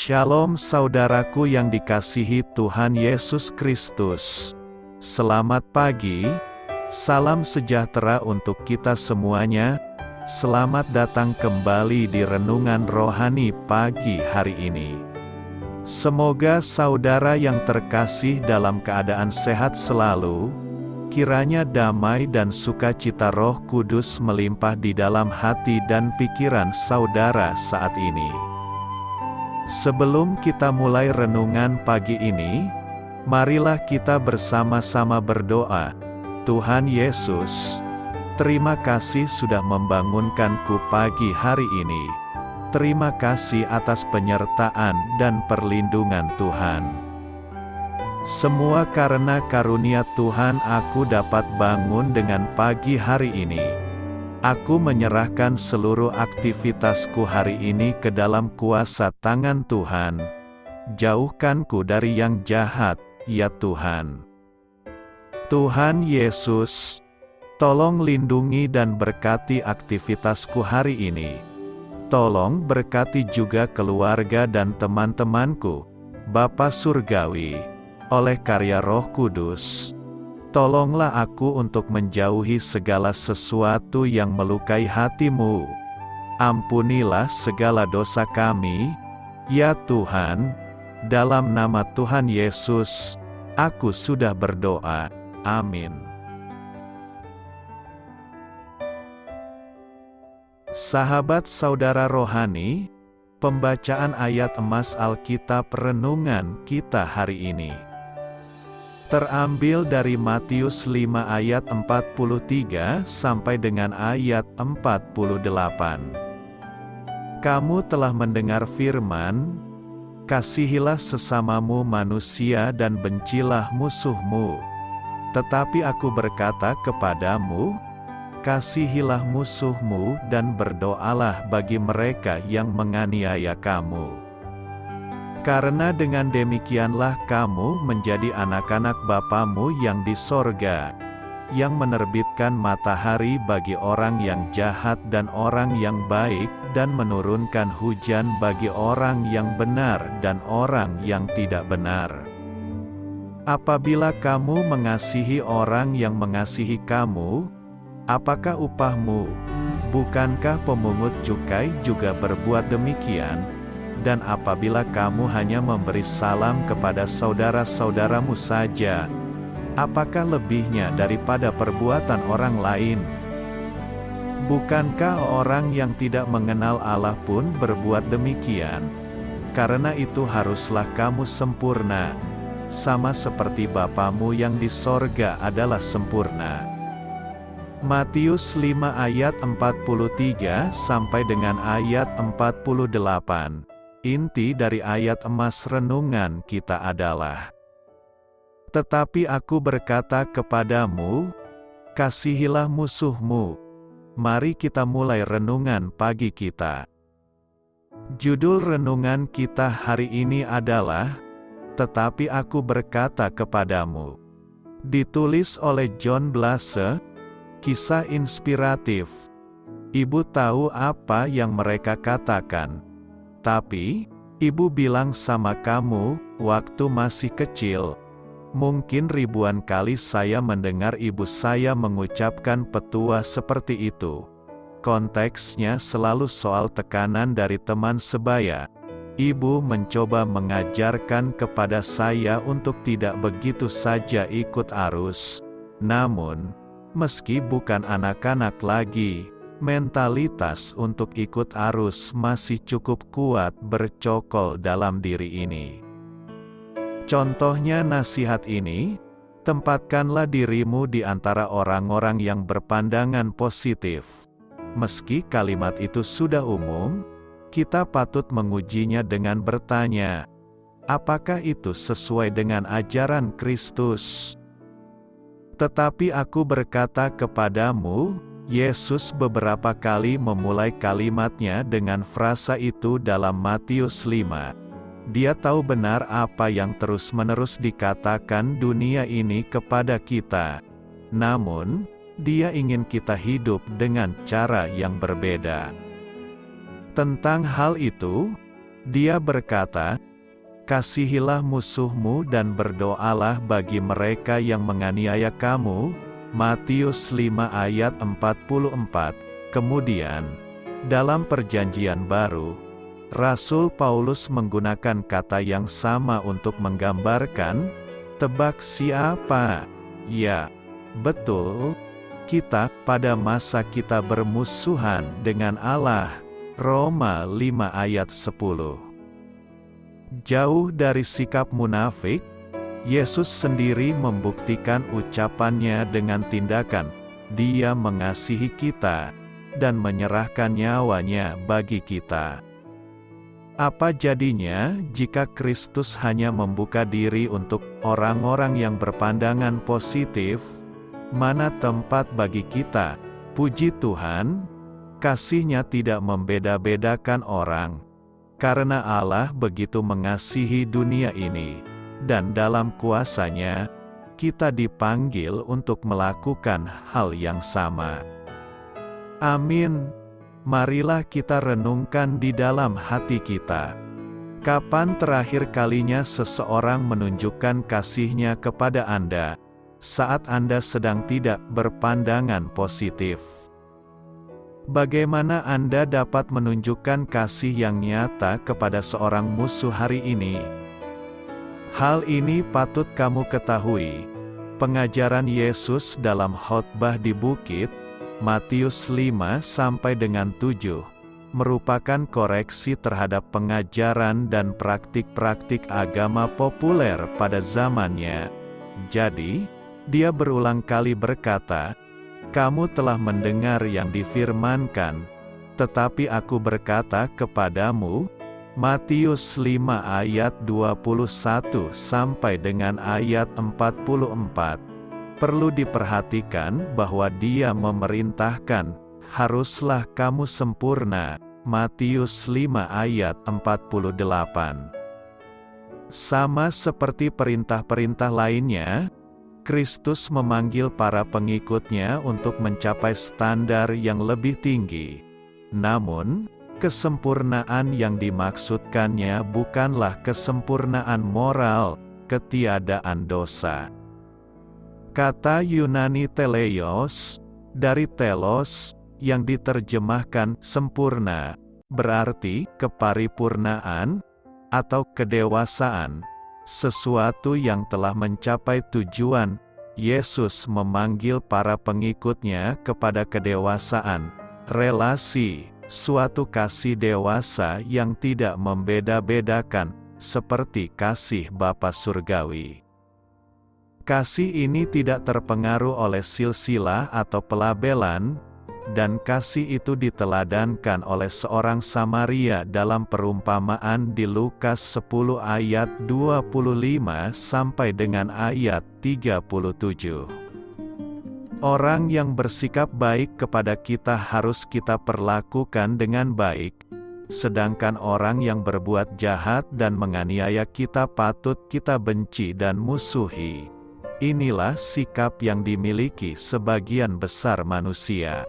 Shalom saudaraku yang dikasihi Tuhan Yesus Kristus. Selamat pagi, salam sejahtera untuk kita semuanya. Selamat datang kembali di Renungan Rohani pagi hari ini. Semoga saudara yang terkasih dalam keadaan sehat selalu. Kiranya damai dan sukacita Roh Kudus melimpah di dalam hati dan pikiran saudara saat ini. Sebelum kita mulai renungan pagi ini, marilah kita bersama-sama berdoa. Tuhan Yesus, terima kasih sudah membangunkanku pagi hari ini. Terima kasih atas penyertaan dan perlindungan Tuhan. Semua karena karunia Tuhan aku dapat bangun dengan pagi hari ini. Aku menyerahkan seluruh aktivitasku hari ini ke dalam kuasa tangan Tuhan. Jauhkanku dari yang jahat, ya Tuhan. Tuhan Yesus, tolong lindungi dan berkati aktivitasku hari ini. Tolong berkati juga keluarga dan teman-temanku, Bapa Surgawi, oleh karya Roh Kudus. Tolonglah aku untuk menjauhi segala sesuatu yang melukai hati-Mu. Ampunilah segala dosa kami, ya Tuhan. Dalam nama Tuhan Yesus, aku sudah berdoa. Amin. Sahabat saudara rohani, pembacaan ayat emas Alkitab renungan kita hari ini terambil dari Matius 5 ayat 43 sampai dengan ayat 48. Kamu telah mendengar firman, kasihilah sesamamu manusia dan bencilah musuhmu. Tetapi aku berkata kepadamu, kasihilah musuhmu dan berdoalah bagi mereka yang menganiaya kamu. Karena dengan demikianlah kamu menjadi anak-anak Bapamu yang di sorga, yang menerbitkan matahari bagi orang yang jahat dan orang yang baik, dan menurunkan hujan bagi orang yang benar dan orang yang tidak benar. Apabila kamu mengasihi orang yang mengasihi kamu, apakah upahmu? Bukankah pemungut cukai juga berbuat demikian? Dan apabila kamu hanya memberi salam kepada saudara-saudaramu saja, apakah lebihnya daripada perbuatan orang lain? Bukankah orang yang tidak mengenal Allah pun berbuat demikian? Karena itu haruslah kamu sempurna, sama seperti Bapamu yang di sorga adalah sempurna. Matius 5 ayat 43 sampai dengan ayat 48. Inti dari ayat emas renungan kita adalah, tetapi aku berkata kepadamu, kasihilah musuhmu. Mari kita mulai renungan pagi kita. Judul renungan kita hari ini adalah, tetapi aku berkata kepadamu. Ditulis oleh John Blase, kisah inspiratif. Ibu tahu apa yang mereka katakan. Tapi, ibu bilang sama kamu, waktu masih kecil. Mungkin ribuan kali saya mendengar ibu saya mengucapkan petua seperti itu. Konteksnya selalu soal tekanan dari teman sebaya. Ibu mencoba mengajarkan kepada saya untuk tidak begitu saja ikut arus. Namun, meski bukan anak-anak lagi, mentalitas untuk ikut arus masih cukup kuat bercokol dalam diri ini. Contohnya nasihat ini, tempatkanlah dirimu di antara orang-orang yang berpandangan positif. Meski kalimat itu sudah umum, kita patut mengujinya dengan bertanya, apakah itu sesuai dengan ajaran Kristus? Tetapi aku berkata kepadamu, Yesus beberapa kali memulai kalimatnya dengan frasa itu dalam Matius 5. Dia tahu benar apa yang terus-menerus dikatakan dunia ini kepada kita. Namun, Dia ingin kita hidup dengan cara yang berbeda. Tentang hal itu, Dia berkata, "Kasihilah musuhmu dan berdoalah bagi mereka yang menganiaya kamu." Matius 5 ayat 44. Kemudian, dalam Perjanjian Baru, Rasul Paulus menggunakan kata yang sama untuk menggambarkan, tebak siapa? Ya, betul, kita pada masa kita bermusuhan dengan Allah. Roma 5 ayat 10. Jauh dari sikap munafik, Yesus sendiri membuktikan ucapannya dengan tindakan. Dia mengasihi kita dan menyerahkan nyawanya bagi kita. Apa jadinya jika Kristus hanya membuka diri untuk orang-orang yang berpandangan positif? Mana tempat bagi kita? Puji Tuhan, kasih-Nya tidak membeda-bedakan orang. Karena Allah begitu mengasihi dunia ini, dan dalam kuasa-Nya, kita dipanggil untuk melakukan hal yang sama. Amin. Marilah kita renungkan di dalam hati kita. Kapan terakhir kalinya seseorang menunjukkan kasih-Nya kepada Anda, saat Anda sedang tidak berpandangan positif? Bagaimana Anda dapat menunjukkan kasih yang nyata kepada seorang musuh hari ini? Hal ini patut kamu ketahui. Pengajaran Yesus dalam khotbah di bukit, Matius 5-7, merupakan koreksi terhadap pengajaran dan praktik-praktik agama populer pada zamannya. Jadi, dia berulang kali berkata, "Kamu telah mendengar yang difirmankan, tetapi aku berkata kepadamu." Matius 5 ayat 21 sampai dengan ayat 44. Perlu diperhatikan bahwa dia memerintahkan, "Haruslah kamu sempurna." Matius 5 ayat 48. Sama seperti perintah-perintah lainnya, Kristus memanggil para pengikut-Nya untuk mencapai standar yang lebih tinggi. Namun, kesempurnaan yang dimaksudkannya bukanlah kesempurnaan moral, ketiadaan dosa. Kata Yunani teleios, dari telos, yang diterjemahkan sempurna, berarti keparipurnaan, atau kedewasaan. Sesuatu yang telah mencapai tujuan. Yesus memanggil para pengikut-Nya kepada kedewasaan, relasi, suatu kasih dewasa yang tidak membeda-bedakan, seperti kasih Bapa Surgawi. Kasih ini tidak terpengaruh oleh silsilah atau pelabelan, dan kasih itu diteladankan oleh seorang Samaria dalam perumpamaan di Lukas 10 ayat 25 sampai dengan ayat 37. Orang yang bersikap baik kepada kita harus kita perlakukan dengan baik, sedangkan orang yang berbuat jahat dan menganiaya kita patut kita benci dan musuhi. Inilah sikap yang dimiliki sebagian besar manusia.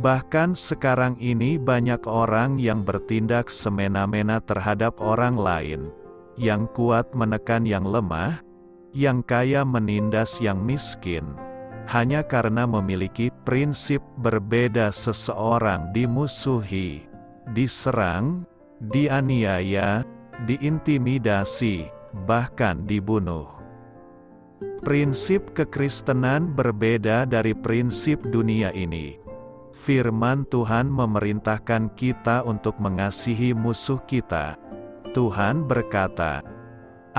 Bahkan sekarang ini banyak orang yang bertindak semena-mena terhadap orang lain, yang kuat menekan yang lemah, yang kaya menindas yang miskin, hanya karena memiliki prinsip berbeda. Seseorang dimusuhi, diserang, dianiaya, diintimidasi, bahkan dibunuh. Prinsip kekristenan berbeda dari prinsip dunia ini. Firman Tuhan memerintahkan kita untuk mengasihi musuh kita. Tuhan berkata,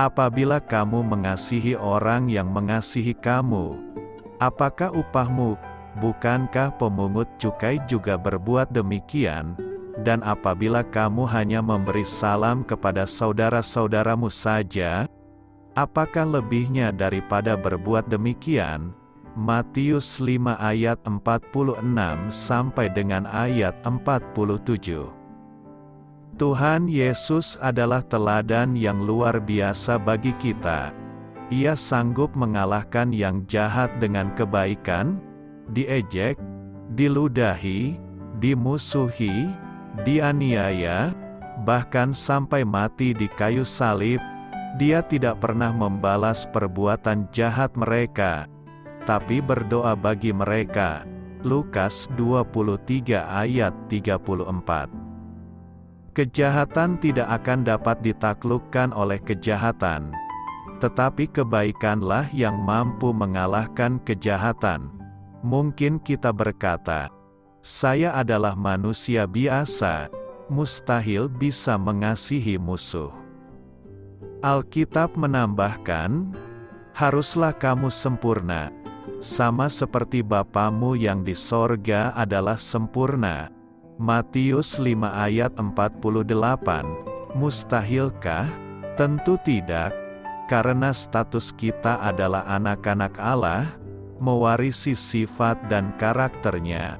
"Apabila kamu mengasihi orang yang mengasihi kamu, apakah upahmu? Bukankah pemungut cukai juga berbuat demikian? Dan apabila kamu hanya memberi salam kepada saudara-saudaramu saja, apakah lebihnya daripada berbuat demikian?" Matius 5 ayat 46 sampai dengan ayat 47. Tuhan Yesus adalah teladan yang luar biasa bagi kita. Ia sanggup mengalahkan yang jahat dengan kebaikan, diejek, diludahi, dimusuhi, dianiaya, bahkan sampai mati di kayu salib, Dia tidak pernah membalas perbuatan jahat mereka, tapi berdoa bagi mereka. Lukas 23 ayat 34. Kejahatan tidak akan dapat ditaklukkan oleh kejahatan, tetapi kebaikanlah yang mampu mengalahkan kejahatan. Mungkin kita berkata, "Saya adalah manusia biasa, mustahil bisa mengasihi musuh." Alkitab menambahkan, "Haruslah kamu sempurna, sama seperti Bapamu yang di sorga adalah sempurna." Matius 5 ayat 48. Mustahilkah? Tentu tidak, karena status kita adalah anak-anak Allah, mewarisi sifat dan karakternya.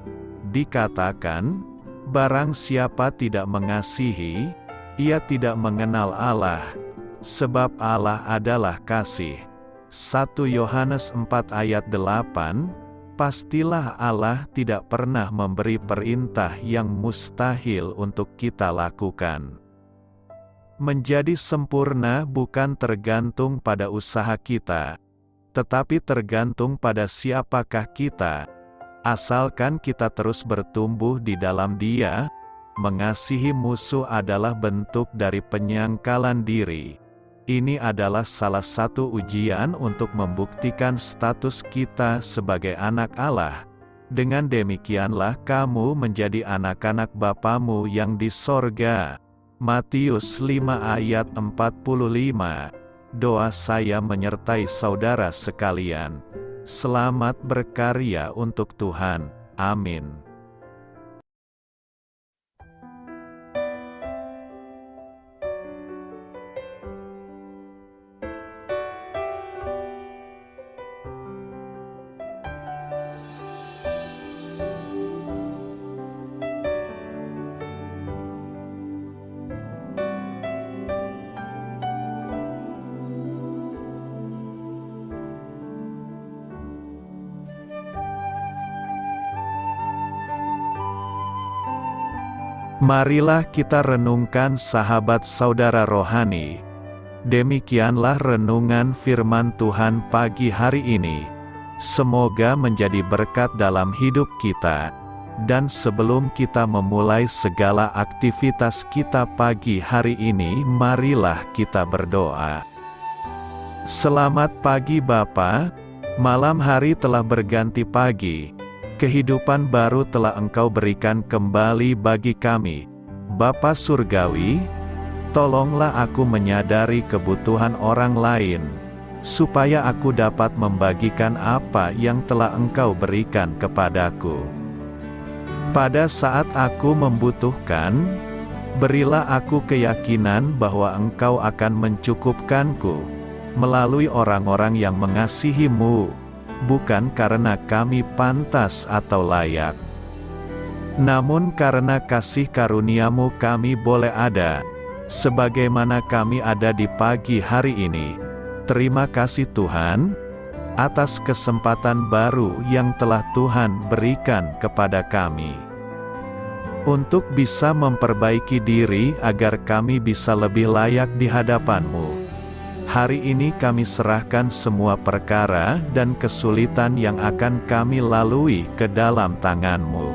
Dikatakan, barang siapa tidak mengasihi, ia tidak mengenal Allah, sebab Allah adalah kasih. 1 Yohanes 4 ayat 8, pastilah Allah tidak pernah memberi perintah yang mustahil untuk kita lakukan. Menjadi sempurna bukan tergantung pada usaha kita, tetapi tergantung pada siapakah kita. Asalkan kita terus bertumbuh di dalam Dia, mengasihi musuh adalah bentuk dari penyangkalan diri. Ini adalah salah satu ujian untuk membuktikan status kita sebagai anak Allah. Dengan demikianlah kamu menjadi anak-anak Bapamu yang di sorga. Matius 5 ayat 45. Doa saya menyertai saudara sekalian. Selamat berkarya untuk Tuhan. Amin. Marilah kita renungkan sahabat saudara rohani. Demikianlah renungan firman Tuhan pagi hari ini. Semoga menjadi berkat dalam hidup kita. Dan sebelum kita memulai segala aktivitas kita pagi hari ini, marilah kita berdoa. Selamat pagi Bapa, malam hari telah berganti pagi. Kehidupan baru telah Engkau berikan kembali bagi kami. Bapa Surgawi, tolonglah aku menyadari kebutuhan orang lain, supaya aku dapat membagikan apa yang telah Engkau berikan kepadaku. Pada saat aku membutuhkan, berilah aku keyakinan bahwa Engkau akan mencukupkanku, melalui orang-orang yang mengasihi-Mu, bukan karena kami pantas atau layak, namun karena kasih karunia-Mu kami boleh ada, sebagaimana kami ada di pagi hari ini. Terima kasih Tuhan, atas kesempatan baru yang telah Tuhan berikan kepada kami, untuk bisa memperbaiki diri agar kami bisa lebih layak di hadapan-Mu. Hari ini kami serahkan semua perkara dan kesulitan yang akan kami lalui ke dalam tangan-Mu.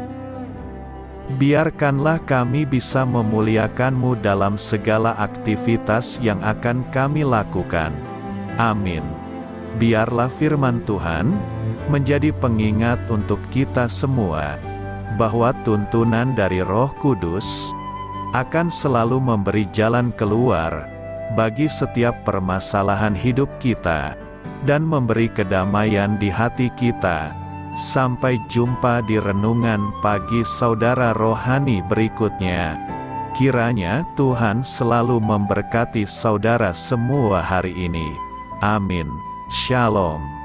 Biarkanlah kami bisa memuliakan-Mu dalam segala aktivitas yang akan kami lakukan. Amin. Biarlah firman Tuhan menjadi pengingat untuk kita semua, bahwa tuntunan dari Roh Kudus akan selalu memberi jalan keluar bagi setiap permasalahan hidup kita, dan memberi kedamaian di hati kita. Sampai jumpa di renungan pagi saudara rohani berikutnya. Kiranya Tuhan selalu memberkati saudara semua hari ini. Amin. Shalom.